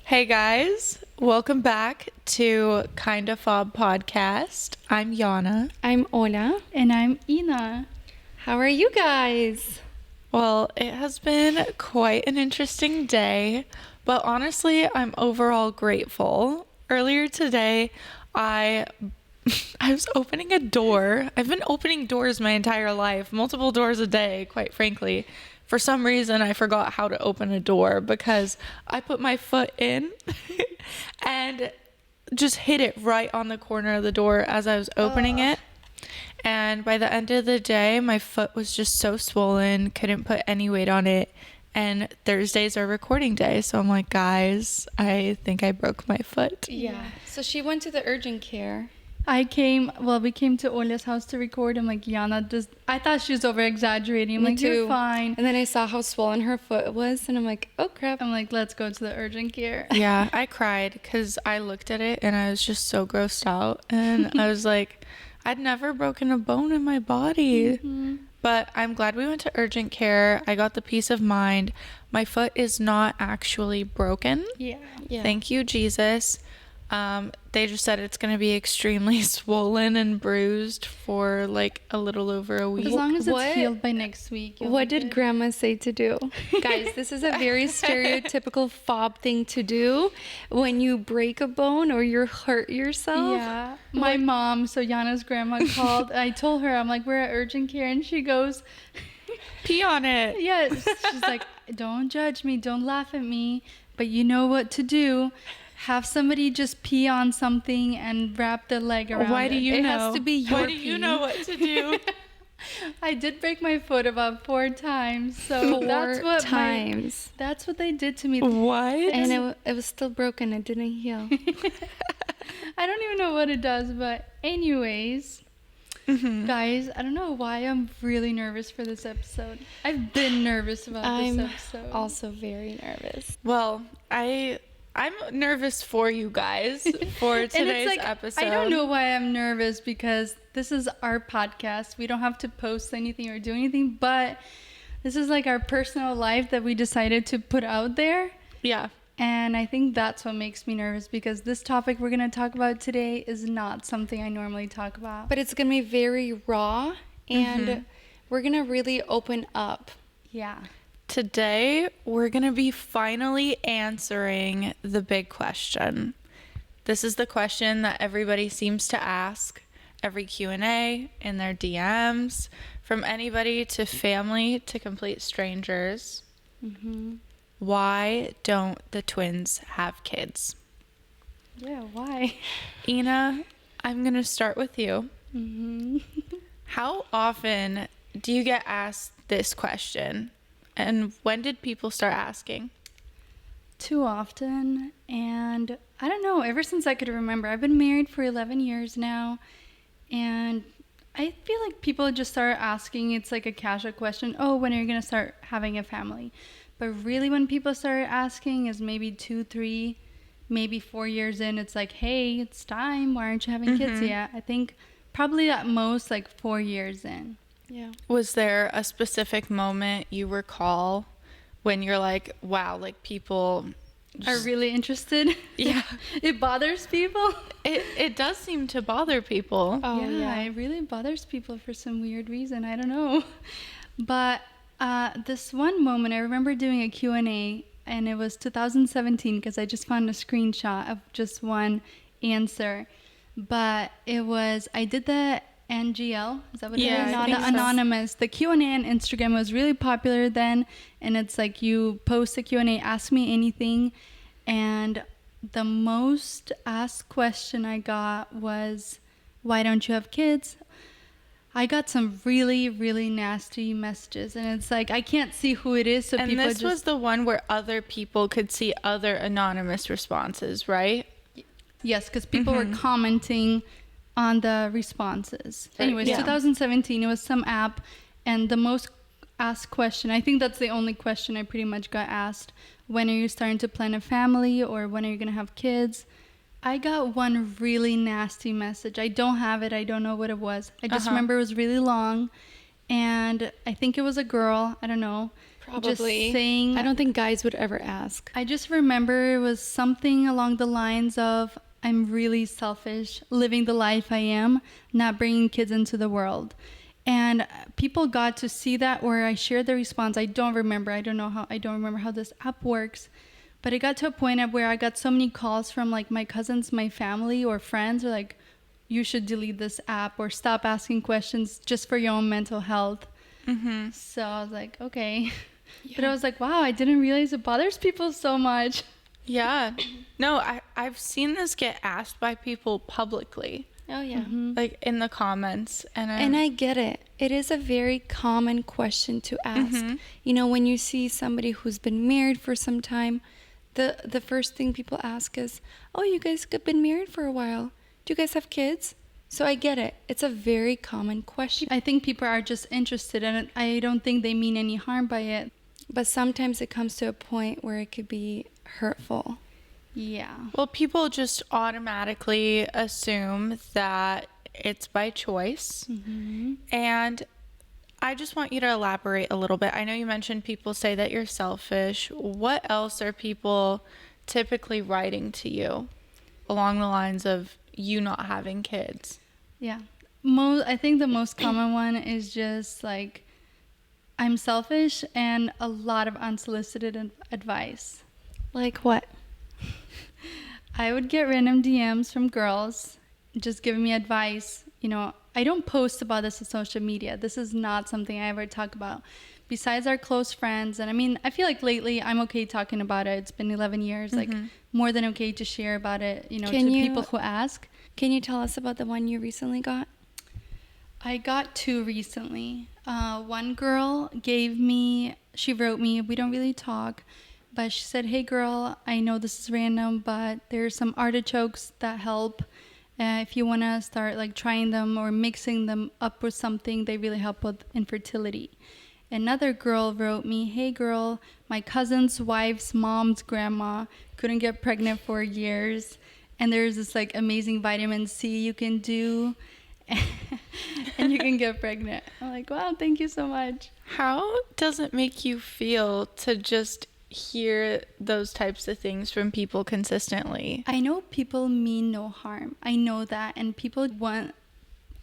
Hey guys, welcome back to Kinda FOB podcast. I'm Yana. I'm Ola. And I'm Ina. How are you guys? Well, it has been quite an interesting day, but honestly, I'm overall grateful. Earlier today, I was opening a door. I've been opening doors my entire life, multiple doors a day, quite frankly. For some reason, I forgot how to open a door because I put my foot in and just hit it right on the corner of the door as I was opening it. And by the end of the day, my foot was just so swollen, couldn't put any weight on it. And Thursdays are recording day. So I'm like, guys, I think I broke my foot. Yeah. So she went to the urgent care. We came to Ola's house to record. I'm like, Yana, I thought she was over exaggerating. I'm Me like, too. you're fine. And then I saw how swollen her foot was, and I'm like, oh crap. I'm like, let's go to the urgent care. Yeah, I cried because I looked at it and I was just so grossed out. And I was like, I'd never broken a bone in my body. Mm-hmm. But I'm glad we went to urgent care. I got the peace of mind. My foot is not actually broken. Yeah. Thank you, Jesus. They just said it's going to be extremely swollen and bruised for like a little over a week. As long as it's healed by next week. What did Grandma say to do? Guys, this is a very stereotypical FOB thing to do when you break a bone or you hurt yourself. Yeah. My mom, so Yana's grandma called. I told her, I'm like, we're at urgent care. And she goes, pee on it. yeah. She's like, don't judge me. Don't laugh at me. But you know what to do. Have somebody just pee on something and wrap the leg around Why do you it. know? It has to be your Why do you know what to do? I did break my foot about 4 times, so that's what they did to me. What? And it was still broken. It didn't heal. I don't even know what it does, but anyways, guys, I don't know why I'm really nervous for this episode. I've been nervous about this episode. Also very nervous. Well, I'm nervous for you guys for today's episode. I don't know why I'm nervous because this is our podcast. We don't have to post anything or do anything, but this is like our personal life that we decided to put out there. Yeah. And I think that's what makes me nervous because this topic we're going to talk about today is not something I normally talk about. But it's going to be very raw and we're going to really open up. Yeah. Today, we're going to be finally answering the big question. This is the question that everybody seems to ask every Q&A in their DMs, from anybody to family to complete strangers. Why don't the twins have kids? Yeah, why? Ina, I'm going to start with you. How often do you get asked this question? And when did people start asking? Too often. And I don't know, ever since I could remember. I've been married for 11 years now. And I feel like people just start asking, it's like a casual question, oh, when are you going to start having a family? But really when people start asking is maybe 2, 3, maybe 4 years in. It's like, hey, it's time. Why aren't you having kids yet? I think probably at most like 4 years in. Yeah. Was there a specific moment you recall when you're like, wow, like people are really interested? Yeah. It bothers people? It does seem to bother people. Oh, yeah, it really bothers people for some weird reason. I don't know. But this one moment, I remember doing a Q&A, and it was 2017 because I just found a screenshot of just one answer. But it was, I did the NGL, is that what it is? I The think so. anonymous. The Q&A on Instagram was really popular then, and it's like you post a Q&A, ask me anything, and the most asked question I got was, why don't you have kids? I got some really, really nasty messages, and it's like I can't see who it is, so And people this was the one where other people could see other anonymous responses, right? Yes, because people were commenting on the responses. Right. Anyways, Yeah. 2017, it was some app, and the most asked question, I think that's the only question I pretty much got asked, when are you starting to plan a family, or when are you going to have kids? I got one really nasty message. I don't have it. I don't know what it was. I just remember it was really long, and I think it was a girl. I don't know. Probably. just saying. I don't think guys would ever ask. I just remember it was something along the lines of, I'm really selfish, living the life I am, not bringing kids into the world. And people got to see that where I shared the response. I don't remember how this app works. But it got to a point of where I got so many calls from like my cousins, my family or friends were like, you should delete this app or stop asking questions just for your own mental health. Mm-hmm. So I was like, okay. Yeah. But I was like, wow, I didn't realize it bothers people so much. Yeah. No, I've seen this get asked by people publicly, Oh, yeah. like in the comments. And I get it. It is a very common question to ask. You know, when you see somebody who's been married for some time, the first thing people ask is, oh, you guys have been married for a while. Do you guys have kids? So I get it. It's a very common question. I think people are just interested in it. I don't think they mean any harm by it. But sometimes it comes to a point where it could be hurtful. Yeah. Well, people just automatically assume that it's by choice. And I just want you to elaborate a little bit. I know you mentioned people say that you're selfish. What else are people typically writing to you along the lines of you not having kids? Yeah. I think the most common one is just like, I'm selfish, and a lot of unsolicited advice. Like what? I would get random DMs from girls just giving me advice. You know, I don't post about this on social media. This is not something I ever talk about. Besides our close friends, and I mean, I feel like lately I'm okay talking about it. It's been 11 years, like more than okay to share about it, you know, to people who ask. Can you tell us about the one you recently got? I got two recently. One girl she wrote me, we don't really talk, but she said, hey girl, I know this is random, but there's some artichokes that help. If you want to start like trying them or mixing them up with something, they really help with infertility. Another girl wrote me, hey girl, my cousin's wife's mom's grandma couldn't get pregnant for years, and there's this like amazing vitamin C you can do and you can get pregnant. I'm like, wow, thank you so much. How does it make you feel to just hear those types of things from people consistently? I know people mean no harm. I know that, and people want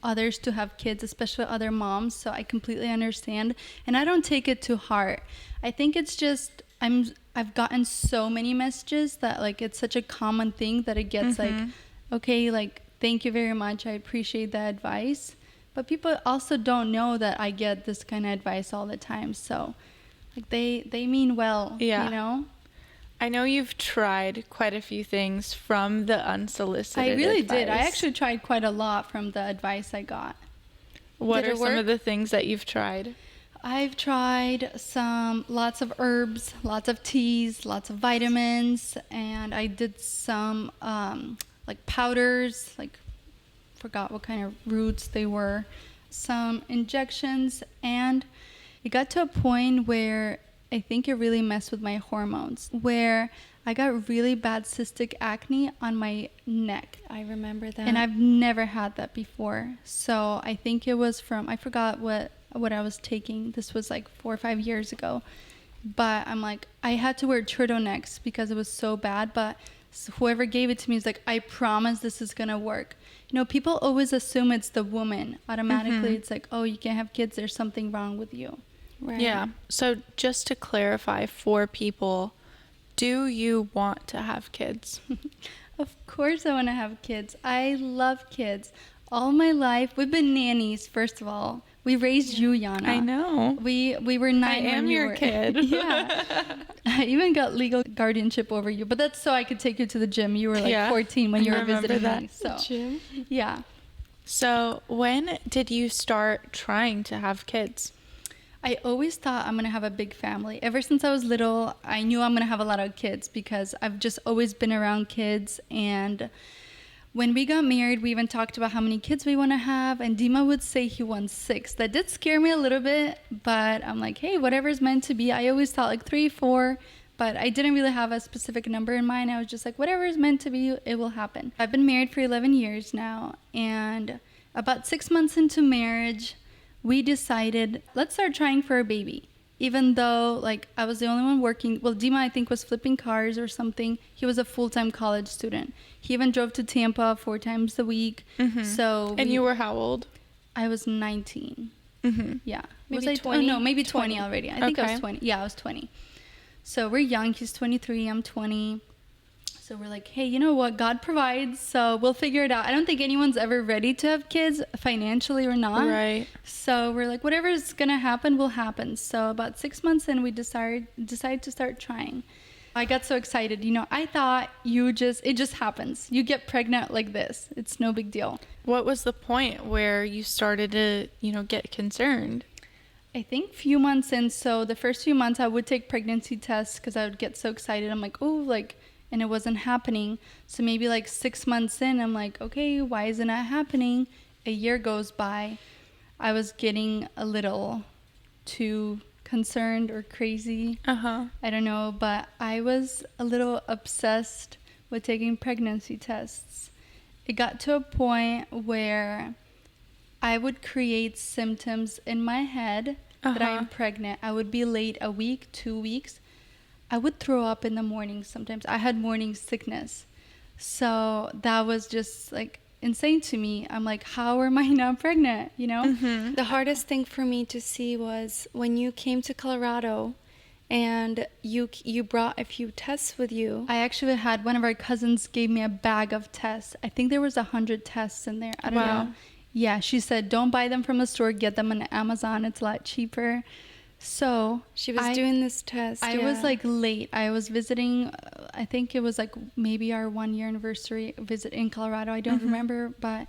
others to have kids, especially other moms, so I completely understand, and I don't take it to heart. I think it's just I've gotten so many messages that like it's such a common thing that it gets like, okay, like thank you very much, I appreciate the advice, but people also don't know that I get this kind of advice all the time, so like they mean well. Yeah. You know, I know you've tried quite a few things from the unsolicited I really advice. did. I actually tried quite a lot from the advice I got. What Did are it some work? of the things that you've tried? I've tried lots of herbs, lots of teas, lots of vitamins, and I did some like powders, like forgot what kind of roots they were, some injections, and it got to a point where I think it really messed with my hormones, where I got really bad cystic acne on my neck. I remember that. And I've never had that before. So I think it was I forgot what I was taking. This was like 4 or 5 years ago. But I'm like, I had to wear turtlenecks because it was so bad. But whoever gave it to me is like, I promise this is going to work. You know, people always assume it's the woman. Automatically, it's like, oh, you can't have kids. There's something wrong with you. Right. Yeah. So just to clarify for people, do you want to have kids? Of course I want to have kids. I love kids. All my life, we've been nannies, first of all. We raised you, Yana. I know. We were 9 I am when you your were, kid. Yeah. I even got legal guardianship over you, but that's so I could take you to the gym. You were like 14 when you I were remember visiting that. me. So, Jim? yeah. So when did you start trying to have kids? I always thought I'm going to have a big family. Ever since I was little, I knew I'm going to have a lot of kids because I've just always been around kids. And when we got married, we even talked about how many kids we want to have. And Dima would say he wants 6. That did scare me a little bit, but I'm like, hey, whatever's meant to be. I always thought like 3, 4, but I didn't really have a specific number in mind. I was just like, whatever is meant to be, it will happen. I've been married for 11 years now. And about 6 months into marriage, we decided, let's start trying for a baby. even though like I was the only one working. Well, Dima, I think, was flipping cars or something. He was a full-time college student. He even drove to Tampa 4 times a week. So And you were how old? I was 19. Yeah. Maybe was 20? Oh, no, maybe 20 already. I think I Okay. was 20. Yeah, I was 20. So we're young. He's 23. I'm 20. So we're like, hey, you know what? God provides, so we'll figure it out. I don't think anyone's ever ready to have kids, financially or not. Right. So we're like, whatever's gonna happen will happen. So about 6 months in, we decided to start trying. I got so excited. You know, I thought it just happens. You get pregnant like this. It's no big deal. What was the point where you started to, get concerned? I think few months in. So the first few months, I would take pregnancy tests because I would get so excited. I'm like, oh, like. And it wasn't happening. So maybe like 6 months in, I'm like, okay, why isn't it happening? A year goes by. I was getting a little too concerned or crazy. I don't know, but I was a little obsessed with taking pregnancy tests. It got to a point where I would create symptoms in my head that I'm pregnant. I would be late a week, 2 weeks. I would throw up in the morning sometimes. I had morning sickness. So that was just like insane to me. I'm like, how am I not pregnant? You know? The hardest thing for me to see was when you came to Colorado and you brought a few tests with you. I actually had one of our cousins gave me a bag of tests. I think there was 100 tests in there. I don't know. Yeah, she said, don't buy them from the store. Get them on Amazon. It's a lot cheaper. So She was doing this test. I was like late. I was visiting, I think it was like maybe our 1-year anniversary visit in Colorado. I don't remember, but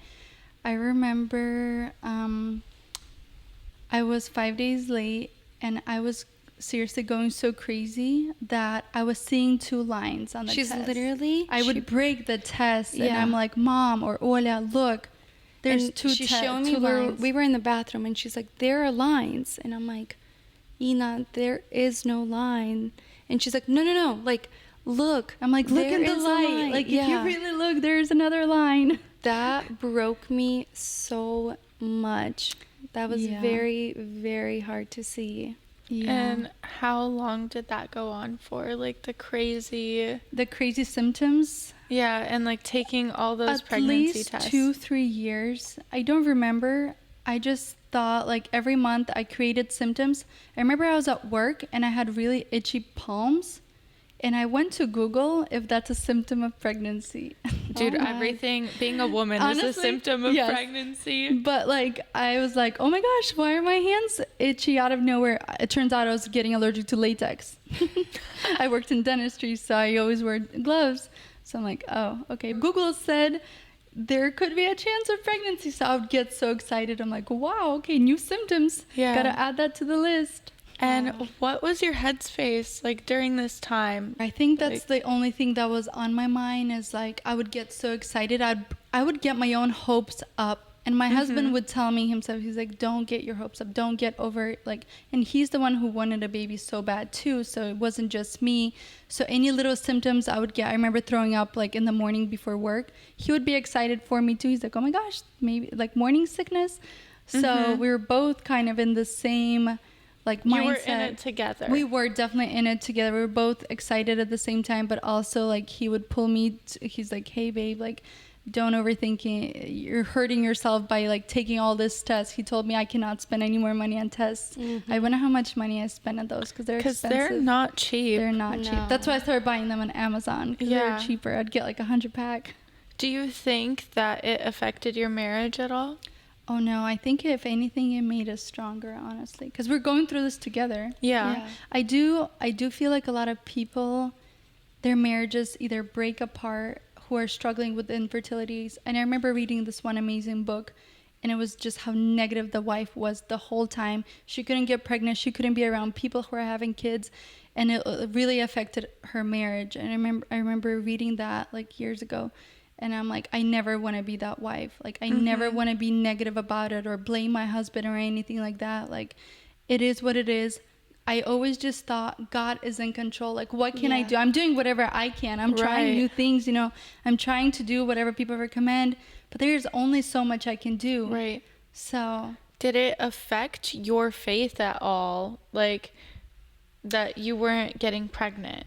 I remember I was 5 days late and I was seriously going so crazy that I was seeing 2 lines on the She's test. literally. I would break the test and Yeah. I'm like, Mom or Ola, look, there's and two she's showing me 2 where lines. we were in the bathroom and she's like, there are lines. And I'm like, Ina, there is no line. And she's like, no, like, look. I'm like, look there in the is a light. line. Like, if Yeah. you really look, there's another line. That broke me so much. That was Yeah. very, very hard to see. Yeah. And how long did that go on for? Like the crazy... The crazy symptoms. Yeah, and like taking all those At pregnancy least tests. 2-3 years. I don't remember. I just thought like every month I created symptoms. I remember I was at work and I had really itchy palms. And I went to Google if that's a symptom of pregnancy. Dude, Oh my. everything, being a woman is Honestly, a symptom of yes. pregnancy. But like I was like, oh my gosh, why are my hands itchy out of nowhere? It turns out I was getting allergic to latex. I worked in dentistry, so I always wear gloves. So I'm like, oh, okay. Google said there could be a chance of pregnancy. So I would get so excited. I'm like, wow, okay, new symptoms. Yeah. Gotta add that to the list. And what was your headspace like during this time? I think that's the only thing that was on my mind is like I would get so excited. I would get my own hopes up. And my husband would tell me himself, he's like, don't get your hopes up. Don't get over it. Like, and he's the one who wanted a baby so bad too. So it wasn't just me. So any little symptoms I would get, I remember throwing up like in the morning before work. He would be excited for me too. He's like, oh my gosh, maybe like morning sickness. So we were both kind of in the same like mindset. You were in it together. We were definitely in it together. We were both excited at the same time, but also like he would pull me. He's like, hey babe, like don't overthink it. You're hurting yourself by like taking all this tests. He told me I cannot spend any more money on tests. I wonder how much money I spent on those because they're expensive. they're not cheap. They're not cheap. No. That's why I started buying them on Amazon because Yeah. they're cheaper. I'd get like 100 pack. Do you think that it affected your marriage at all? Oh no, I think if anything, it made us stronger, honestly, because we're going through this together. Yeah. I do feel like a lot of people, their marriages either break apart who are struggling with infertilities. And I remember reading this one amazing book, and it was just how negative the wife was the whole time. She couldn't get pregnant. She couldn't be around people who are having kids, and it really affected her marriage. And I remember reading that like years ago. And I'm like, I never want to be that wife. Like, I never want to be negative about it or blame my husband or anything like that. Like, it is what it is. I always just thought God is in control. Like, what can I do? I'm doing whatever I can. I'm trying new things, you know. I'm trying to do whatever people recommend. But there's only so much I can do. Right. So. Did it affect your faith at all? Like, that you weren't getting pregnant?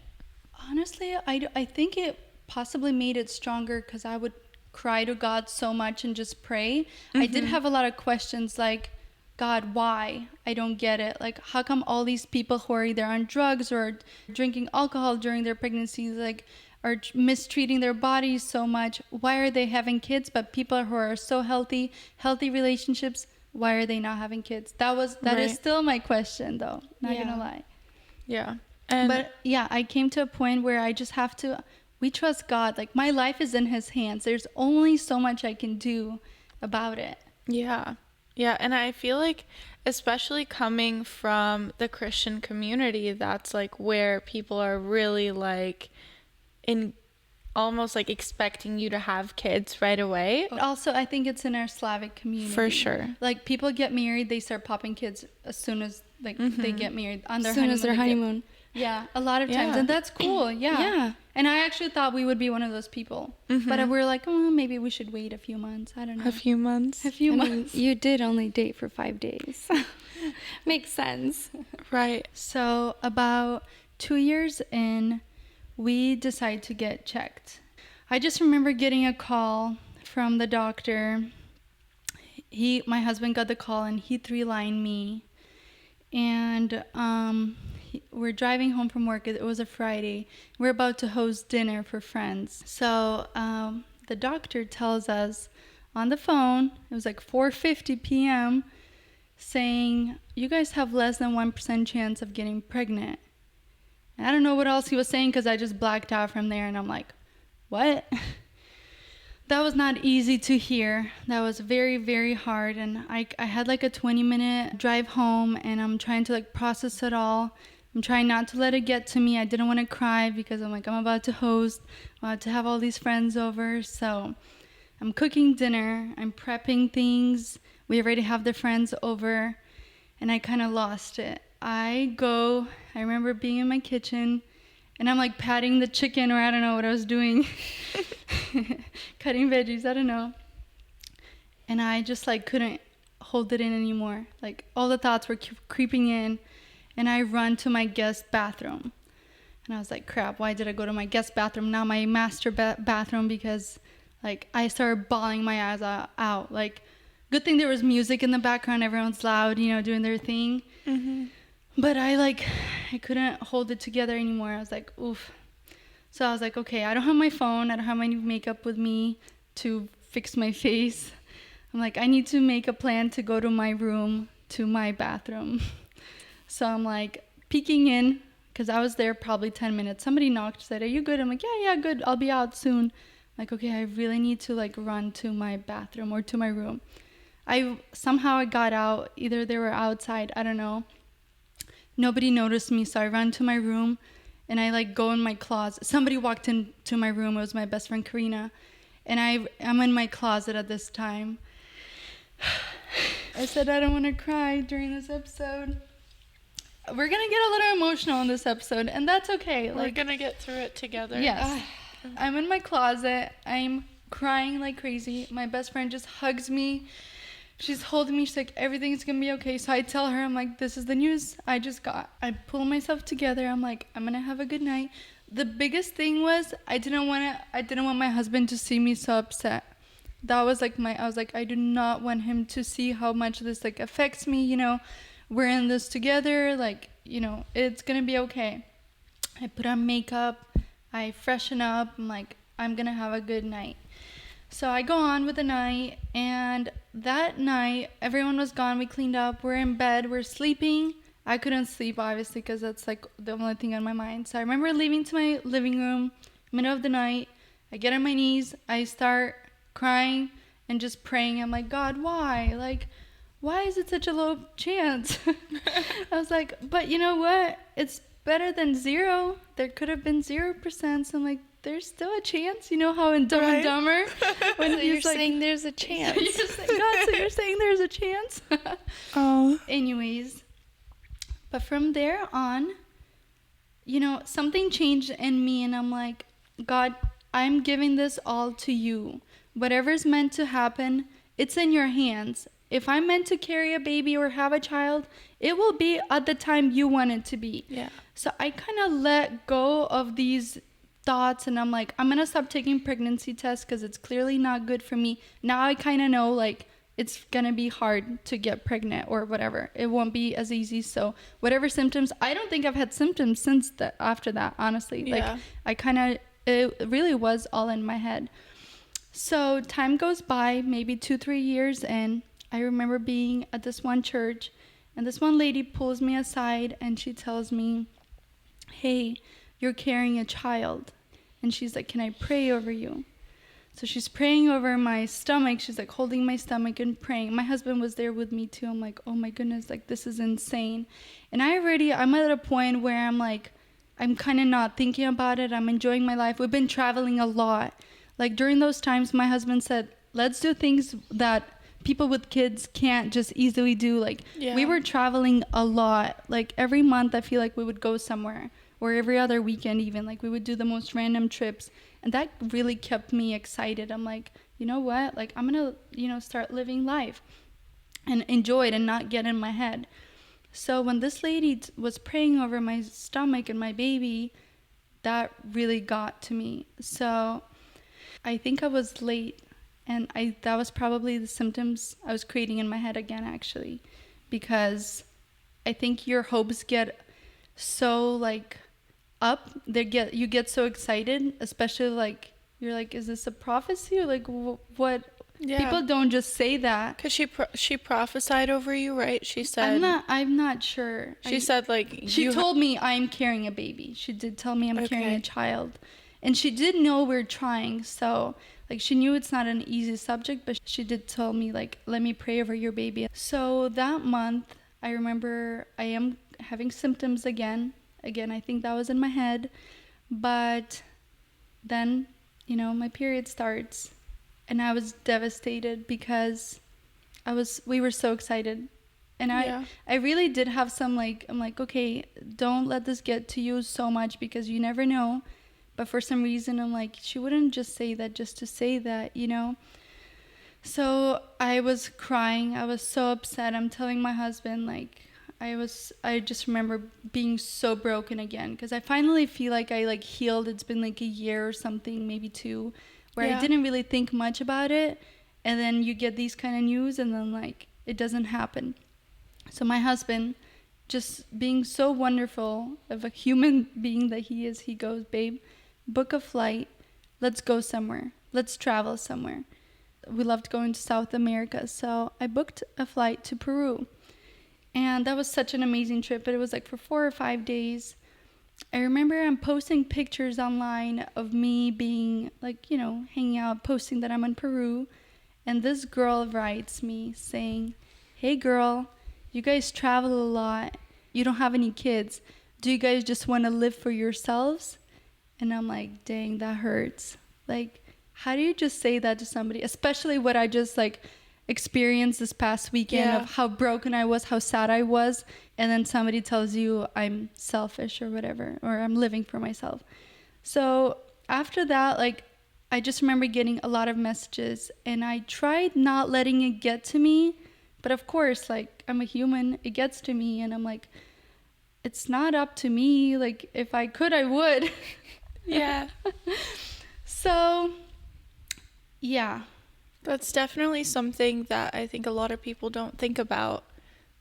Honestly, I think it possibly made it stronger because I would cry to God so much and just pray. I did have a lot of questions like, God, why? I don't get it. Like, how come all these people who are either on drugs or drinking alcohol during their pregnancies, like, are mistreating their bodies so much? Why are they having kids? But people who are so healthy relationships, why are they not having kids? That is Right. still my question, though. Not gonna lie. Yeah. And But yeah, I came to a point where I just have to. We trust God. Like, my life is in His hands. There's only so much I can do about it. yeah. Yeah, and I feel like especially coming from the Christian community, that's like where people are really like in almost like expecting you to have kids right away. Also, I think it's in our Slavic community. For sure. Like, people get married, they start popping kids as soon as like they get married on their As soon as their they get- honeymoon. Yeah, a lot of times, Yeah. and that's cool. Yeah. Yeah. And I actually thought we would be one of those people, but we're like, oh, maybe we should wait a few months. I don't know. A few months. A few I mean, months. you did only date for 5 days. Makes sense. Right. So about 2 years in, we decided to get checked. I just remember getting a call from the doctor. My husband got the call and he 3-lined me. And we're driving home from work. It was a Friday. We're about to host dinner for friends. So the doctor tells us on the phone, it was like 4:50 p.m., saying, you guys have less than 1% chance of getting pregnant. And I don't know what else he was saying because I just blacked out from there. And I'm like, what? That was not easy to hear. That was very, very hard. And I had like a 20-minute drive home and I'm trying to like process it all. I'm trying not to let it get to me. I didn't want to cry because I'm like, I'm about to host, I'm about to have all these friends over. So I'm cooking dinner, I'm prepping things. We already have the friends over and I kind of lost it. I remember being in my kitchen and I'm like patting the chicken, or I don't know what I was doing. Cutting veggies, I don't know. And I just like couldn't hold it in anymore. Like, all the thoughts were creeping in and I run to my guest bathroom. And I was like, crap, why did I go to my guest bathroom, not my master bathroom? Because like I started bawling my eyes out. Like, good thing there was music in the background. Everyone's loud, doing their thing. But I couldn't hold it together anymore. I was like, oof. So I was like, okay, I don't have my phone. I don't have my makeup with me to fix my face. I'm like, I need to make a plan to go to my room, to my bathroom. So I'm like peeking in because I was there probably 10 minutes. Somebody knocked, said, are you good? I'm like, yeah, good. I'll be out soon. I'm like, okay, I really need to like run to my bathroom or to my room. Somehow I got out. Either they were outside, I don't know. Nobody noticed me, so I ran to my room and I like go in my closet. Somebody walked into my room. It was my best friend Karina, and I'm in my closet at this time. I said I don't want to cry during this episode. We're gonna get a little emotional in this episode, and that's okay. We're gonna get through it together. Yes. I'm in my closet. I'm crying like crazy. My best friend just hugs me. She's holding me. She's like, everything's gonna be okay. So I tell her, I'm like, this is the news I just got. I pull myself together. I'm like, I'm gonna have a good night. The biggest thing was I didn't want my husband to see me so upset. That was like I was like, I do not want him to see how much this like affects me. We're in this together. Like, it's gonna be okay. I put on makeup. I freshen up. I'm like, I'm gonna have a good night. So I go on with the night, and that night, everyone was gone. We cleaned up. We're in bed. We're sleeping. I couldn't sleep, obviously, because that's like the only thing on my mind. So I remember leaving to my living room, middle of the night. I get on my knees. I start crying and just praying. I'm like, God, why? Like, why is it such a low chance? I was like, but you know what? It's better than 0. There could have been 0%. So I'm like, there's still a chance. You know how in Dumb and Dumber, when So he's you're like, saying there's a chance. God, so you're saying there's a chance? Oh. Anyways, but from there on, something changed in me, and I'm like, God, I'm giving this all to you. Whatever's meant to happen, it's in your hands. if I'm meant to carry a baby or have a child, it will be at the time you want it to be. Yeah. So I kind of let go of these thoughts, and I'm like, I'm going to stop taking pregnancy tests because it's clearly not good for me. Now I kind of know, like, it's going to be hard to get pregnant or whatever. It won't be as easy. So whatever symptoms, I don't think I've had symptoms since after that, honestly. Yeah. Like, it really was all in my head. So time goes by, maybe 2-3 years, and I remember being at this one church, and this one lady pulls me aside and she tells me, hey, you're carrying a child. And she's like, can I pray over you? So she's praying over my stomach. She's like holding my stomach and praying. My husband was there with me too. I'm like, oh my goodness, like this is insane. And I'm at a point where I'm like, I'm kind of not thinking about it. I'm enjoying my life. We've been traveling a lot. Like during those times, my husband said, let's do things that people with kids can't just easily do. Like we were traveling a lot. Like every month, I feel like we would go somewhere, or every other weekend even. Like we would do the most random trips. And that really kept me excited. I'm like, you know what? Like I'm going to, start living life and enjoy it and not get in my head. So when this lady was praying over my stomach and my baby, that really got to me. So I think I was late, and that was probably the symptoms I was creating in my head again, actually, because I think your hopes get so like up. You get so excited, especially like you're like, is this a prophecy, or like what? Yeah. People don't just say that. Because she prophesied over you, right? She said... I'm not sure. She said, like... She told me I'm carrying a baby. She did tell me I'm carrying a child. And she did know we're trying. So, like, she knew it's not an easy subject, but she did tell me, like, let me pray over your baby. So that month, I remember I am having symptoms again. Again, I think that was in my head. But then, my period starts. And I was devastated because we were so excited. And I really did have some, like, I'm like, okay, don't let this get to you so much because you never know. But for some reason, I'm like, she wouldn't just say that just to say that, So I was crying. I was so upset. I'm telling my husband, like, I just remember being so broken again because I finally feel like I, like, healed. It's been, like, a year or something, maybe 2. Where I didn't really think much about it, and then you get these kind of news, and then, like, it doesn't happen. So my husband, just being so wonderful of a human being that he is, he goes, babe, book a flight. Let's go somewhere. Let's travel somewhere. We loved going to South America, so I booked a flight to Peru. And that was such an amazing trip, but it was, like, for 4 or 5 days. I remember I'm posting pictures online of me being, like, hanging out, posting that I'm in Peru. And this girl writes me saying, hey, girl, you guys travel a lot. You don't have any kids. Do you guys just want to live for yourselves? And I'm like, dang, that hurts. Like, how do you just say that to somebody? Especially what I just, like, experienced this past weekend of how broken I was, how sad I was. And then somebody tells you I'm selfish or whatever, or I'm living for myself. So after that, like, I just remember getting a lot of messages, and I tried not letting it get to me. But of course, like, I'm a human, it gets to me, and I'm like, it's not up to me. Like, if I could, I would. Yeah. So, yeah. That's definitely something that I think a lot of people don't think about.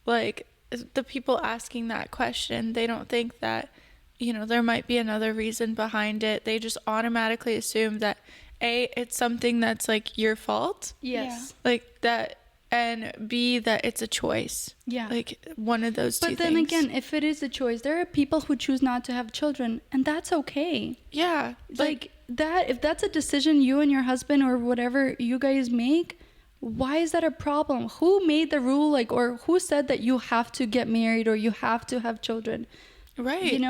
Like, the people asking that question, they don't think that, there might be another reason behind it. They just automatically assume that, A, it's something that's, like, your fault. Yes. Yeah. Like, that, and B, that it's a choice. Yeah. Like, one of those two things. But then again, if it is a choice, there are people who choose not to have children, and that's okay. Yeah. Like that, if that's a decision you and your husband or whatever you guys make, why is that a problem? Who made the rule, like, or who said that you have to get married or you have to have children? Right.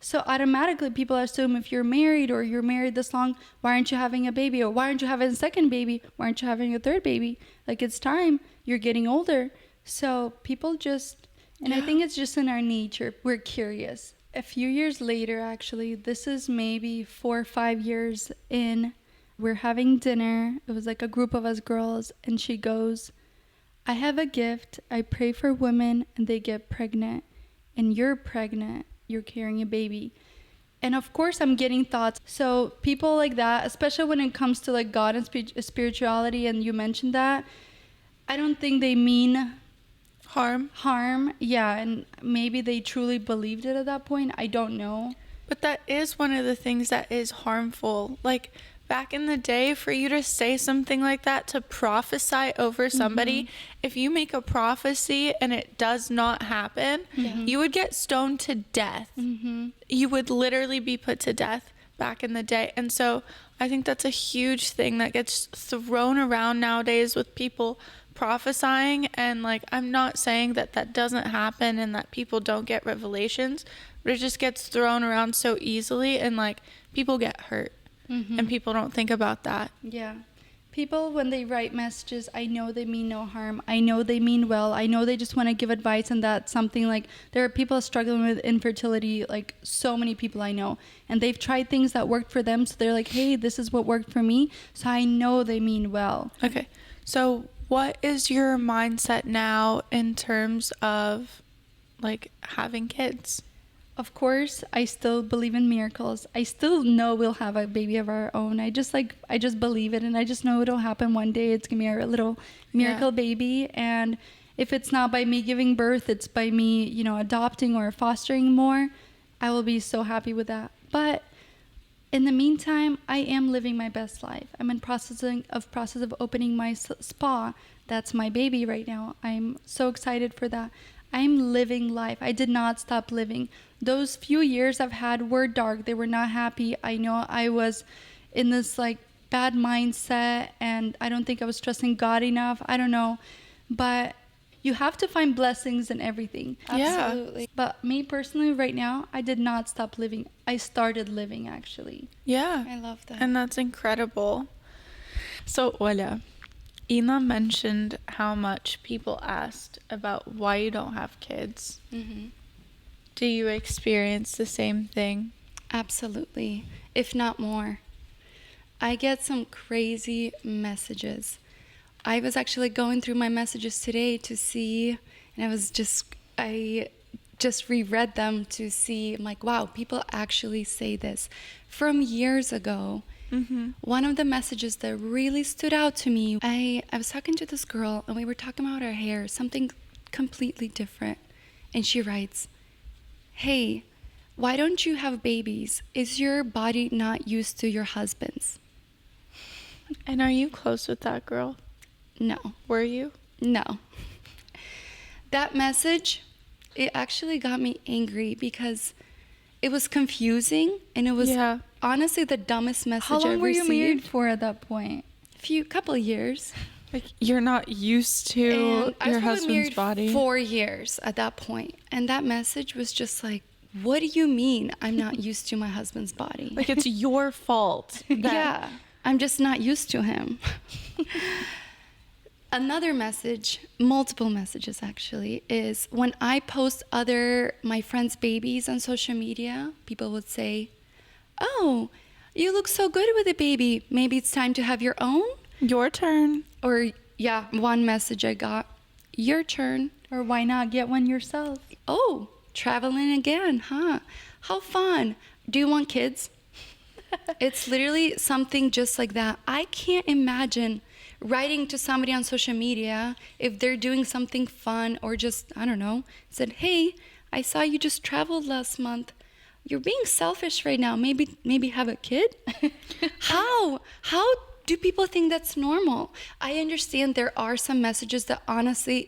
So automatically people assume if you're married or you're married this long, why aren't you having a baby? Or why aren't you having a second baby? Why aren't you having a third baby? Like, it's time. You're getting older. So people just, and I think it's just in our nature. We're curious. A few years later, actually, this is maybe 4 or 5 years in, we're having dinner. It was like a group of us girls. And she goes, I have a gift. I pray for women and they get pregnant. And you're pregnant. You're carrying a baby. And of course, I'm getting thoughts. So people like that, especially when it comes to like God and spirituality, and you mentioned that, I don't think they mean harm. Yeah, and maybe they truly believed it at that point. I don't know. But that is one of the things that is harmful. Like back in the day, for you to say something like that, to prophesy over somebody, if you make a prophecy and it does not happen, you would get stoned to death. You would literally be put to death back in the day. And so I think that's a huge thing that gets thrown around nowadays with people prophesying. And like, I'm not saying that that doesn't happen and that people don't get revelations, but it just gets thrown around so easily, and like people get hurt. And people don't think about that. Yeah. People, when they write messages, I know they mean no harm. I know they mean well. I know they just want to give advice, and that's something like, there are people struggling with infertility, like so many people I know, and they've tried things that worked for them, so they're like, hey, this is what worked for me, so I know they mean well. Okay. So what is your mindset now in terms of like having kids? Of course, I still believe in miracles. I still know we'll have a baby of our own. I just believe it, and I just know it'll happen one day. It's gonna be our little miracle baby, and if it's not by me giving birth, it's by me, adopting or fostering more. I will be so happy with that. But in the meantime, I am living my best life. I'm in process of opening my spa. That's my baby right now. I'm so excited for that. I'm living life. I did not stop living. Those few years I've had were dark. They were not happy. I know I was in this like bad mindset, and I don't think I was trusting God enough. I don't know. But you have to find blessings in everything. Absolutely. But me personally, right now, I did not stop living. I started living, actually. Yeah. I love that. And that's incredible. So, Ola, Ina mentioned how much people asked about why you don't have kids. Do you experience the same thing? Absolutely, if not more. I get some crazy messages. I was actually going through my messages today to see, and I just reread them to see, I'm like, wow, people actually say this. From years ago, one of the messages that really stood out to me, I was talking to this girl, and we were talking about her hair, something completely different. And she writes, hey, why don't you have babies? Is your body not used to your husband's? And are you close with that girl? No. Were you? No. That message, it actually got me angry because it was confusing, and it was honestly the dumbest message How long I've were you received. married for at that point? Couple of years. Like, you're not used to And I was your probably husband's married body. 4 years at that point. And that message was just like, what do you mean I'm not used to my husband's body? Like, it's your fault. Yeah, I'm just not used to him. Another message, multiple messages actually, is when I post my friends' babies on social media, people would say, oh, you look so good with a baby. Maybe it's time to have your own? Your turn. Or, yeah, one message I got, your turn. Or why not get one yourself? Oh, traveling again, huh? How fun. Do you want kids? It's literally something just like that. I can't imagine writing to somebody on social media if they're doing something fun or just, I don't know, said, hey, I saw you just traveled last month. You're being selfish right now. Maybe have a kid? How do people think that's normal? I understand there are some messages that honestly,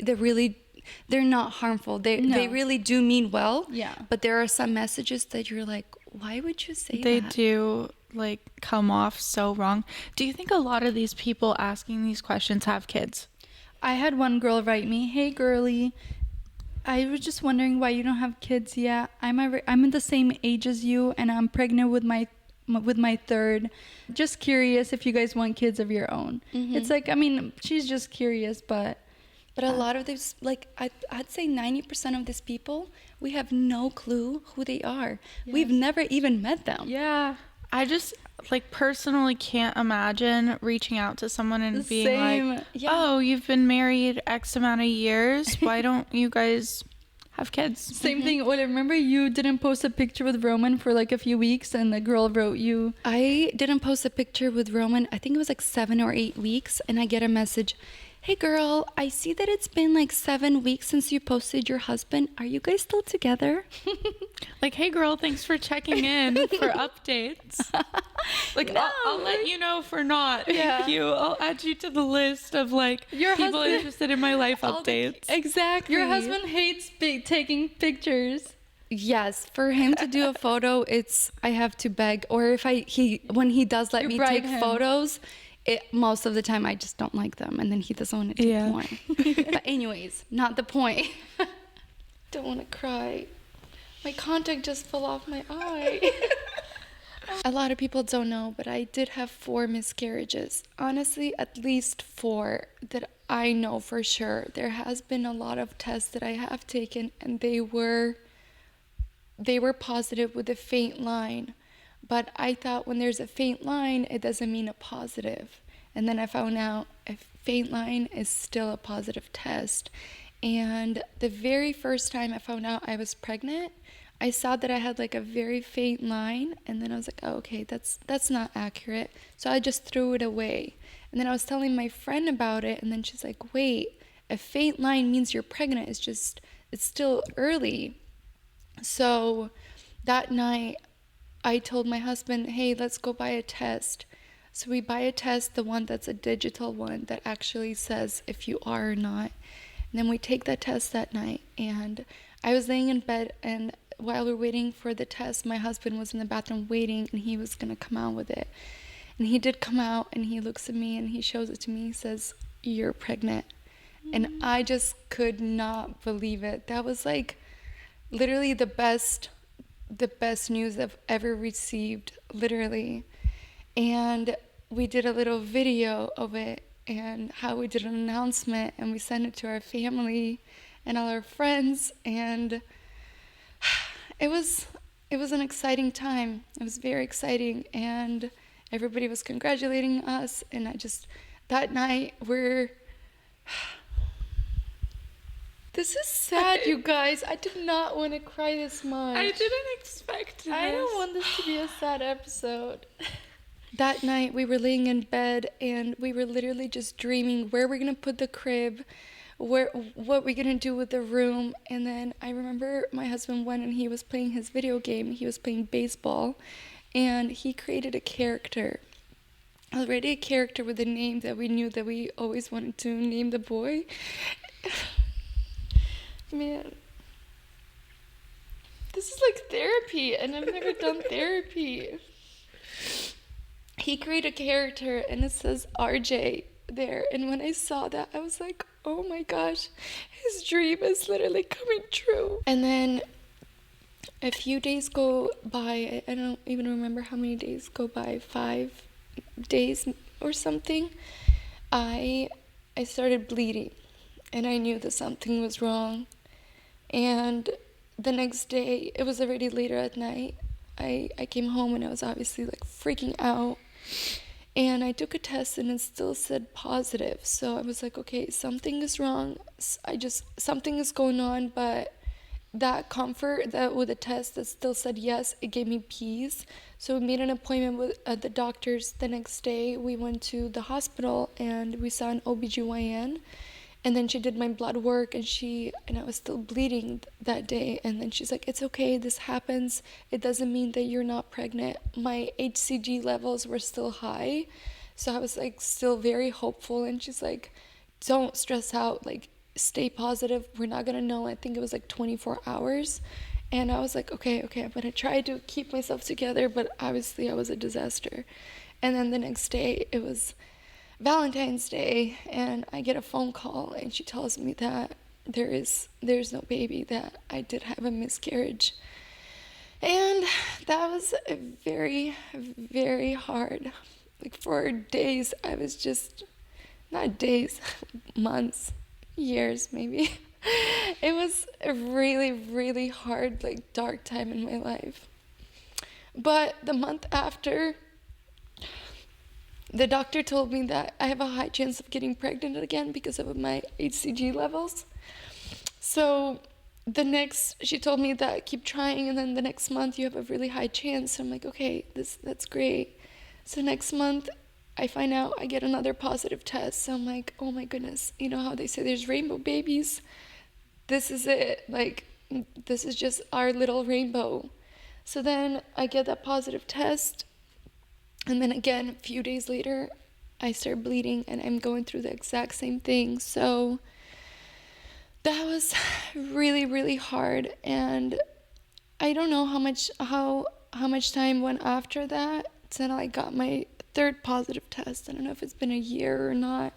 they're not harmful. They really do mean well. Yeah. But there are some messages that you're like, why would you say They that? do like come off so wrong. Do you think a lot of these people asking these questions have kids? I had one girl write me, hey girly, I was just wondering why you don't have kids yet. I'm in the same age as you, and I'm pregnant with my third. Just curious if you guys want kids of your own. It's like, I mean, she's just curious, but a lot of these, like, I'd say 90% of these people, we have no clue who they are. We've never even met them. yeah. I just like personally can't imagine reaching out to someone and being Same. like, Yeah. oh, you've been married X amount of years. Why don't you guys have kids? Same thing. Well, I remember you didn't post a picture with Roman for like a few weeks, and the girl wrote you. I didn't post a picture with Roman. I think it was like 7 or 8 weeks, and I get a message. Hey girl, I see that it's been like 7 weeks since you posted your husband. Are you guys still together? Like, hey girl, thanks for checking in for updates. Like, No. I'll let you know for not. Yeah. Thank you. I'll add you to the list of like Your people husband- interested in my life All the- updates. Exactly. Your husband hates taking pictures. Yes, for him to do a photo, I have to beg. Or if when he does let You me bribe take him. photos, most of the time I just don't like them, and then he doesn't want to take Yeah. more. But anyways, not the point. Don't want to cry. My contact just fell off my eye. A lot of people don't know, but I did have 4 miscarriages. Honestly, at least 4 that I know for sure. There has been a lot of tests that I have taken, and they were positive with a faint line. But I thought when there's a faint line, it doesn't mean a positive. And then I found out a faint line is still a positive test. And the very first time I found out I was pregnant, I saw that I had like a very faint line, and then I was like, oh, okay, that's not accurate. So I just threw it away. And then I was telling my friend about it, and then she's like, wait, a faint line means you're pregnant. It's still early. So that night, I told my husband, hey, let's go buy a test. So we buy a test, the one that's a digital one that actually says if you are or not. And then we take that test that night. And I was laying in bed, and while we were waiting for the test, my husband was in the bathroom waiting, and he was going to come out with it. And he did come out, and he looks at me, and he shows it to me. He says, you're pregnant. And I just could not believe it. That was like literally the best news I've ever received, literally. And we did a little video of it and how we did an announcement, and we sent it to our family and all our friends, and it was an exciting time. It was very exciting, and everybody was congratulating us, and that night this is sad, you guys. I did not want to cry this much. I didn't expect this. I don't want this to be a sad episode. That night we were laying in bed, and we were literally just dreaming where we're gonna put the crib, what we're gonna do with the room. And then I remember my husband went and he was playing his video game. He was playing baseball, and he created a character. Already a character with a name that we knew that we always wanted to name the boy. Man, this is like therapy, and I've never done therapy. He created a character, and it says RJ there. And when I saw that, I was like, oh my gosh, his dream is literally coming true. And then a few days go by. I don't even remember how many days go by, 5 days or something. I started bleeding, and I knew that something was wrong. And the next day, it was already later at night, I came home, and I was obviously like freaking out. And I took a test, and it still said positive. So I was like, okay, something is wrong. Something is going on. But that comfort that with a test that still said yes, it gave me peace. So we made an appointment with the doctors the next day. We went to the hospital, and we saw an OBGYN. And then she did my blood work, and I was still bleeding that day. And then she's like, it's okay, this happens. It doesn't mean that you're not pregnant. My HCG levels were still high. So I was like still very hopeful. And she's like, don't stress out, like stay positive. We're not gonna know. I think it was like 24 hours. And I was like, okay, I'm gonna try to keep myself together. But obviously I was a disaster. And then the next day it was Valentine's Day, and I get a phone call, and she tells me that there's no baby, that I did have a miscarriage. And that was a very, very hard. Like for days, I was just, not days, months, years maybe. It was a really, really hard, like dark time in my life. But the month after, the doctor told me that I have a high chance of getting pregnant again because of my HCG levels. So she told me that keep trying, and then the next month you have a really high chance. So I'm like, okay, that's great. So next month I find out I get another positive test. So I'm like, oh my goodness, you know how they say there's rainbow babies? This is it. Like, this is just our little rainbow. So then I get that positive test, and then again, a few days later, I start bleeding, and I'm going through the exact same thing. So that was really, really hard, and I don't know how much time went after that until I got my third positive test. I don't know if it's been a year or not.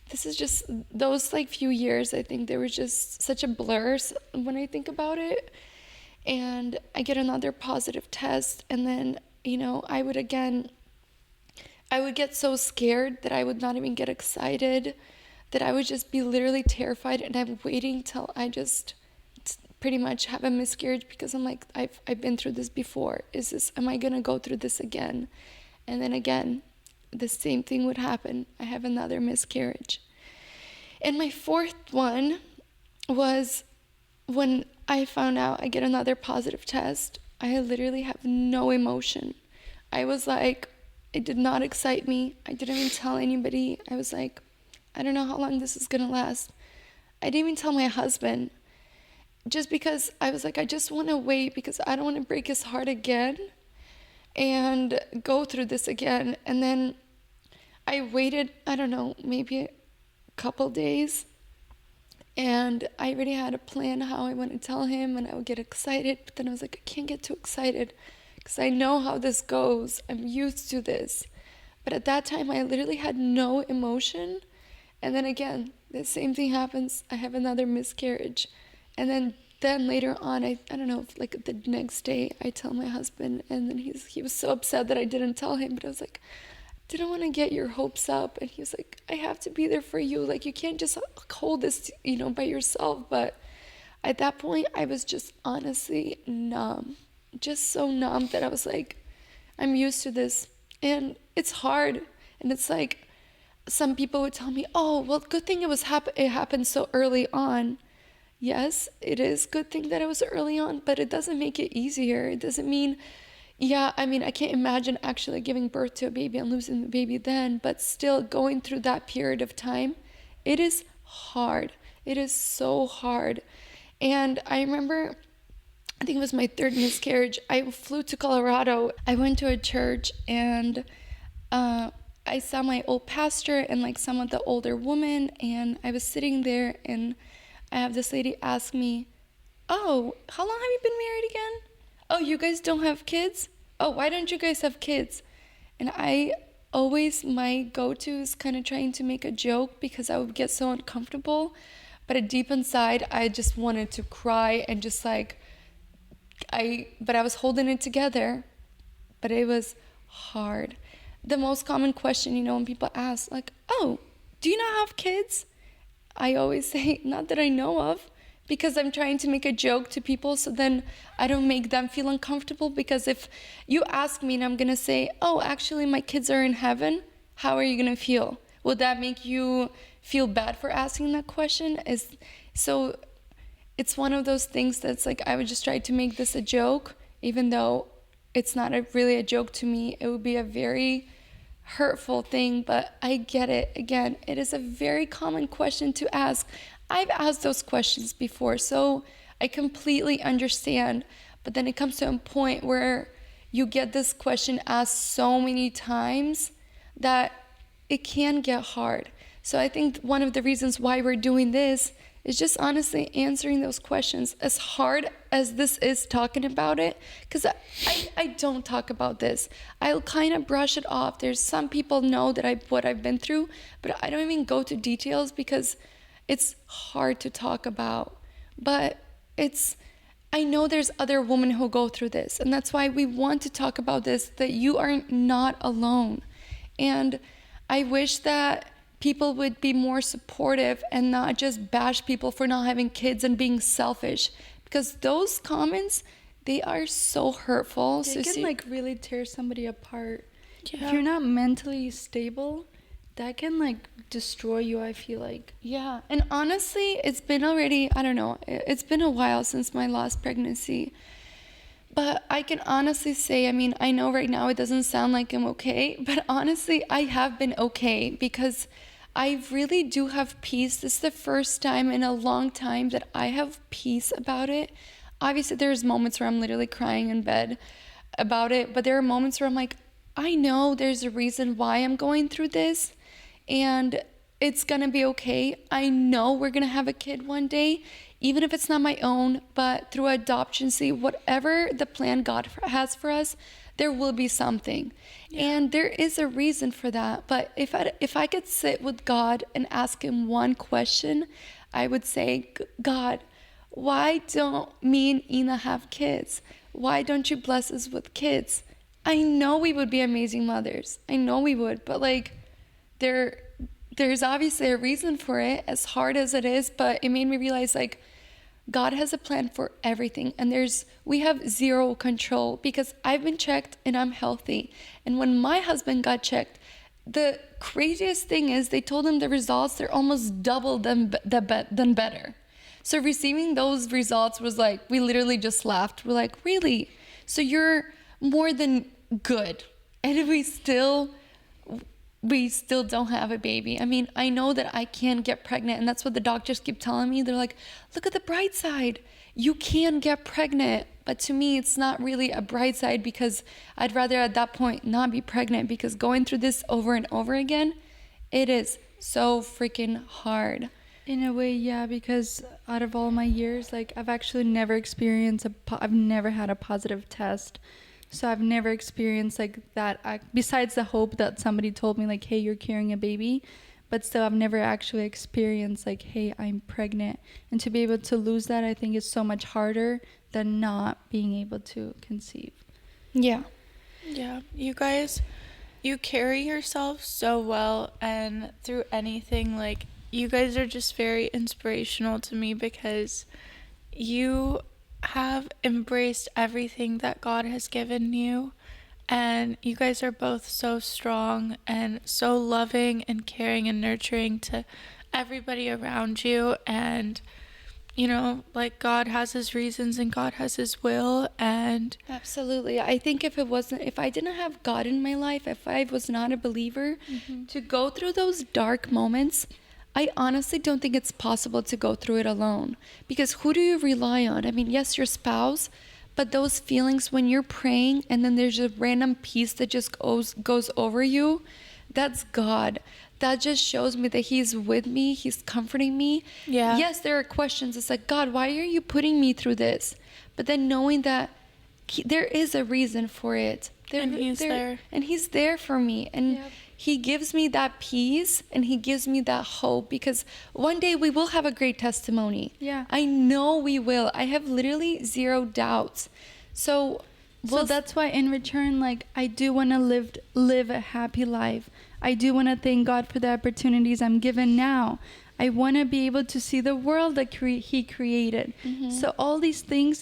This is just those like few years. I think they were just such a blur when I think about it. And I get another positive test, and then I would get so scared that I would not even get excited, that I would just be literally terrified, and I'm waiting till I just pretty much have a miscarriage, because I'm like, I've been through this before. Am I gonna go through this again? And then again, the same thing would happen. I have another miscarriage. And my fourth one was when I found out I get another positive test. I literally have no emotion. I was like, it did not excite me. I didn't even tell anybody. I was like, I don't know how long this is gonna last. I didn't even tell my husband, just because I was like, I just want to wait, because I don't want to break his heart again and go through this again. And then I waited, I don't know, maybe a couple days, and I already had a plan how I want to tell him, and I would get excited. But then I was like, I can't get too excited, because I know how this goes. I'm used to this. But at that time, I literally had no emotion. And then again, the same thing happens. I have another miscarriage. And then later on, I don't know, like the next day, I tell my husband, and then he was so upset that I didn't tell him. But I was like, I didn't want to get your hopes up. And he was like, I have to be there for you. Like, you can't just hold this, by yourself. But at that point, I was just honestly numb. Just so numb that I was like, I'm used to this. And it's hard. And it's like, some people would tell me, oh, well, good thing it happened so early on. Yes, it is good thing that it was early on, but it doesn't make it easier. It doesn't mean, I can't imagine actually giving birth to a baby and losing the baby then, but still going through that period of time, it is hard. It is so hard. And I remember, I think it was my third miscarriage, I flew to Colorado. I went to a church, and I saw my old pastor and like some of the older women, and I was sitting there, and I have this lady ask me, oh, how long have you been married again? Oh, you guys don't have kids? Oh, why don't you guys have kids? And my go-to is kind of trying to make a joke, because I would get so uncomfortable. But deep inside, I just wanted to cry, and just like, but I was holding it together. But it was hard. The most common question, when people ask, like, oh, do you not have kids? I always say, not that I know of, because I'm trying to make a joke to people, so then I don't make them feel uncomfortable. Because if you ask me and I'm gonna say, oh, actually my kids are in heaven, how are you gonna feel? Would that make you feel bad for asking that question? So it's one of those things that's like, I would just try to make this a joke, even though it's not really a joke to me. It would be a very hurtful thing, but I get it. Again, it is a very common question to ask. I've asked those questions before, so I completely understand. But then it comes to a point where you get this question asked so many times that it can get hard. So I think one of the reasons why we're doing this is just honestly answering those questions. As hard as this is talking about it, because I don't talk about this. I'll kind of brush it off. There's some people know that what I've been through, but I don't even go to details because it's hard to talk about. But I know there's other women who go through this, and that's why we want to talk about this, that you are not alone. And I wish that people would be more supportive and not just bash people for not having kids and being selfish, because those comments, they are so hurtful. They So can like really tear somebody apart. Yeah. If you're not mentally stable, that can like destroy you, I feel like. yeah, and honestly, it's been already, I don't know, it's been a while since my last pregnancy. But I can honestly say, I mean, I know right now it doesn't sound like I'm okay, but honestly, I have been okay because I really do have peace. This is the first time in a long time that I have peace about it. Obviously, there's moments where I'm literally crying in bed about it, but there are moments where I'm like, I know there's a reason why I'm going through this, and it's gonna be okay. I know we're gonna have a kid one day, even if it's not my own, but through adoption. See, whatever the plan God has for us, there will be something. And there is a reason for that. But if I could sit with God and ask him one question, I would say, God, why don't me and Ina have kids? Why don't you bless us with kids? I know we would be amazing mothers. I know we would, but like there's obviously a reason for it, as hard as it is, but it made me realize like God has a plan for everything, and we have zero control because I've been checked and I'm healthy. And when my husband got checked, the craziest thing is they told him the results, they're almost double than better. So receiving those results was like, we literally just laughed. We're like, really? So you're more than good. And we still don't have a baby. I mean, I know that I can get pregnant, and that's what the doctors keep telling me. They're like, look at the bright side. You can get pregnant. But to me, it's not really a bright side because I'd rather at that point not be pregnant, because going through this over and over again, it is so freaking hard. In a way, yeah, because out of all my years, like I've actually never experienced I've never had a positive test. So I've never experienced like that, besides the hope that somebody told me like, hey, you're carrying a baby. But still, I've never actually experienced like, hey, I'm pregnant. And to be able to lose that, I think is so much harder than not being able to conceive. Yeah. Yeah, you guys, you carry yourself so well, and through anything, like, you guys are just very inspirational to me because you have embraced everything that God has given you, and you guys are both so strong and so loving and caring and nurturing to everybody around you. And you know, like, God has his reasons and God has his will. And Absolutely. I think if I didn't have God in my life, if I was not a believer, to go through those dark moments, I honestly don't think it's possible to go through it alone. Because who do you rely on? I mean, yes, your spouse, but those feelings when you're praying and then there's a random peace that just goes over you, that's God. That just shows me that he's with me. He's comforting me. Yeah. Yes, there are questions. It's like, God, why are you putting me through this? But then knowing that there is a reason for it. And he's there. And he's there for me. And Yep. he gives me that peace and he gives me that hope, because one day we will have a great testimony. Yeah. I know we will. I have literally zero doubts. So that's why in return, like, I do want to live a happy life. I do want to thank God for the opportunities I'm given now. I want to be able to see the world that he created. So all these things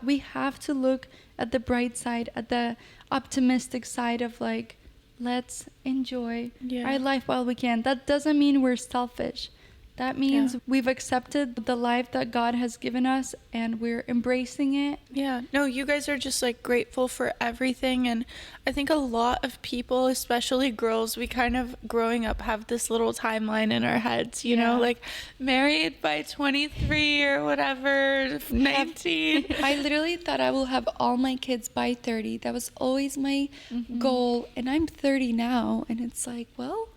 we have to look at the bright side, at the optimistic side of like, let's enjoy our life while we can. That doesn't mean we're selfish. That means we've accepted the life that God has given us and we're embracing it. Yeah, no, you guys are just like grateful for everything. And I think a lot of people, especially girls, we kind of growing up have this little timeline in our heads, you know, like married by 23 or whatever, 19. I literally thought I will have all my kids by 30. That was always my goal. And I'm 30 now. And it's like, well,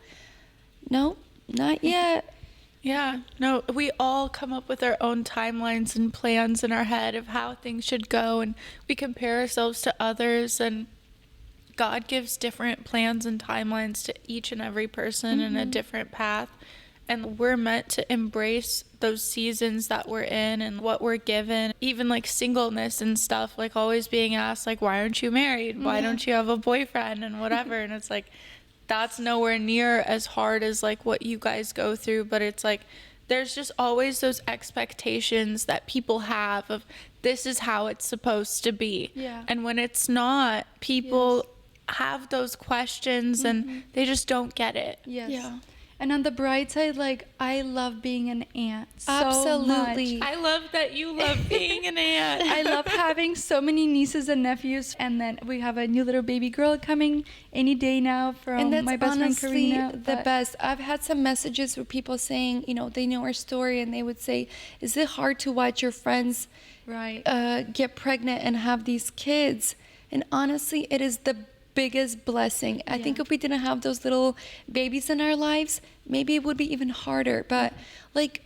no, not yet. Yeah, no, we all come up with our own timelines and plans in our head of how things should go, and we compare ourselves to others, and God gives different plans and timelines to each and every person in a different path, and we're meant to embrace those seasons that we're in and what we're given, even like singleness and stuff, like always being asked like, why aren't you married? Why don't you have a boyfriend and whatever? And it's like, that's nowhere near as hard as like what you guys go through, but it's like there's just always those expectations that people have of this is how it's supposed to be. Yeah. And when it's not, people have those questions and they just don't get it. Yes. Yeah. And on the bright side, like, I love being an aunt so Absolutely. much. I love that you love being an aunt. I love having so many nieces and nephews, and then we have a new little baby girl coming any day now from And that's my best friend honestly Karina. the best. I've had some messages with people saying, you know, they know our story and they would say, is it hard to watch your friends Right. get pregnant and have these kids? And honestly, it is the biggest blessing. I think if we didn't have those little babies in our lives, maybe it would be even harder. But like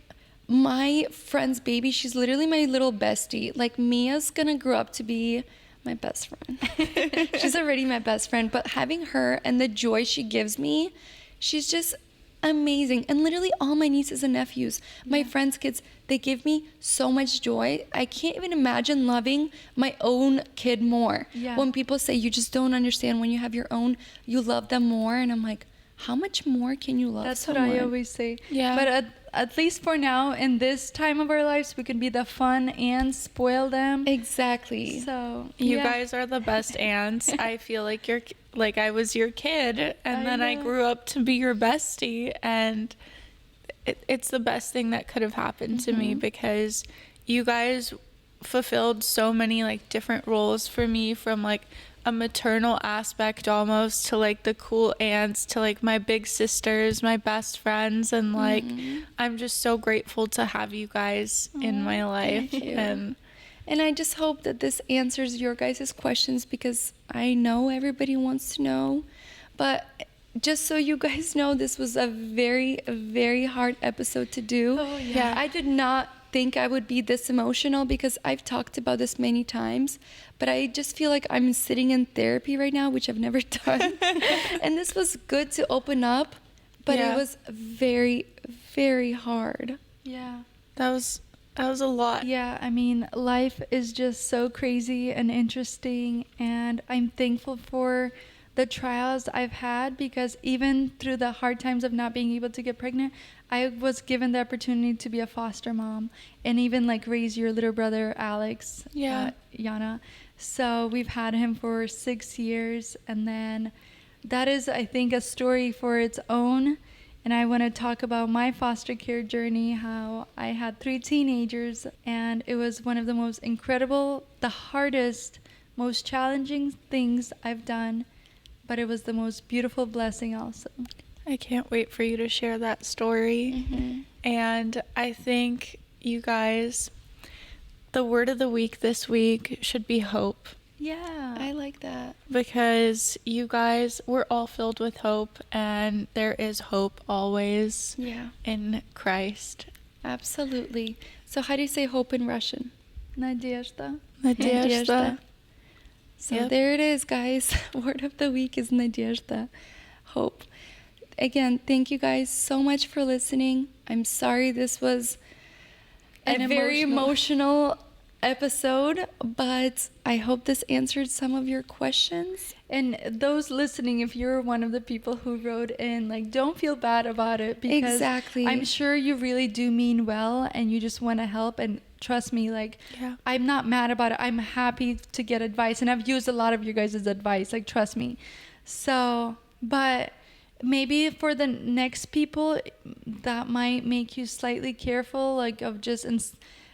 my friend's baby, she's literally my little bestie. Like Mia's gonna grow up to be my best friend. She's already my best friend, but having her and the joy she gives me, she's just amazing. And literally all my nieces and nephews, my friends' kids, they give me so much joy. I can't even imagine loving my own kid more. Yeah. When people say you just don't understand when you have your own, you love them more. And I'm like, how much more can you love That's someone? what I always say. Yeah. But at least for now, in this time of our lives, we can be the fun and spoil them. Exactly. So You yeah. guys are the best aunts. I feel like you're like I was your kid, and then I know. grew up to be your bestie, and it's the best thing that could have happened to me because you guys fulfilled so many like different roles for me, from like a maternal aspect almost to like the cool aunts to like my big sisters, my best friends, and like I'm just so grateful to have you guys in my life. you. And I just hope that this answers your guys' questions because I know everybody wants to know. But just so you guys know, this was a very, very hard episode to do. Oh, yeah. I did not think I would be this emotional because I've talked about this many times, but I just feel like I'm sitting in therapy right now, which I've never done. And this was good to open up, but Yeah. it was very, very hard. Yeah. that was a lot. Yeah, I mean, life is just so crazy and interesting, and I'm thankful for the trials I've had because even through the hard times of not being able to get pregnant, I was given the opportunity to be a foster mom and even like raise your little brother, Alex, Yeah. Yana. So we've had him for 6 years, and then that is, I think, a story for its own. And I want to talk about my foster care journey, how I had 3 teenagers, and it was one of the most incredible, the hardest, most challenging things I've done, but it was the most beautiful blessing also. I can't wait for you to share that story. And I think you guys, the word of the week this week should be hope, Yeah. I like that. because you guys, we're all filled with hope, and there is hope always Yeah, in Christ. absolutely. So how do you say hope in Russian? Nadezhda. Nadezhda. So Yep. there it is, guys. Word of the week is Nadezhda. Hope. Again, thank you guys so much for listening. I'm sorry this was a very emotional episode, but I hope this answered some of your questions. And those listening, if you're one of the people who wrote in, like, don't feel bad about it because Exactly. I'm sure you really do mean well and you just want to help. And trust me, like, Yeah. I'm not mad about it. I'm happy to get advice. And I've used a lot of your guys' advice. Like, trust me. So, but maybe for the next people, that might make you slightly careful, like, of just,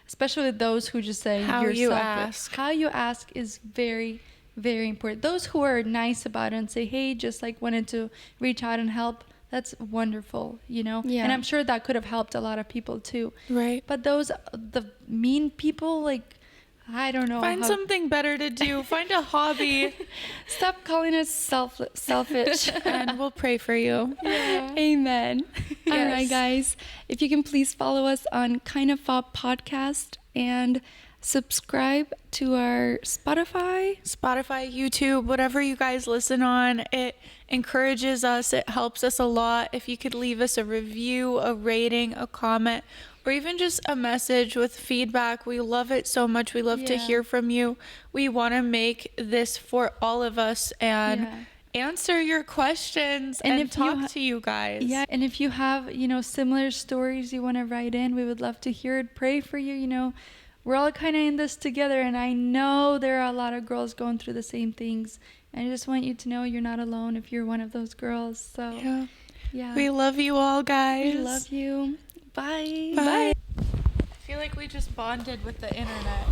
especially those who just say How you're you selfish. ask. How you ask is very, very important. Those who are nice about it and say, hey, just like wanted to reach out and help, that's wonderful, you know? Yeah. And I'm sure that could have helped a lot of people too. Right. But those, the mean people, like, I don't know. Find something better to do. Find a hobby, Stop calling us selfish. and we'll pray for you. Amen. All Yes. right, guys. If you can please follow us on Kind of FOB Podcast and subscribe to our Spotify. YouTube, whatever you guys listen on. It encourages us. It helps us a lot. If you could leave us a review, a rating, a comment, or even just a message with feedback. We love it so much. We love to Yeah. hear from you. We want to make this for all of us and Yeah. answer your questions And and if you talk to you guys. Yeah, and if you have, similar stories you want to write in, we would love to hear it. Pray for you, we're all kind of in this together, and I know there are a lot of girls going through the same things. And I just want you to know you're not alone if you're one of those girls. So, yeah. We love you all, guys. We love you. Bye. Bye. I feel like we just bonded with the internet.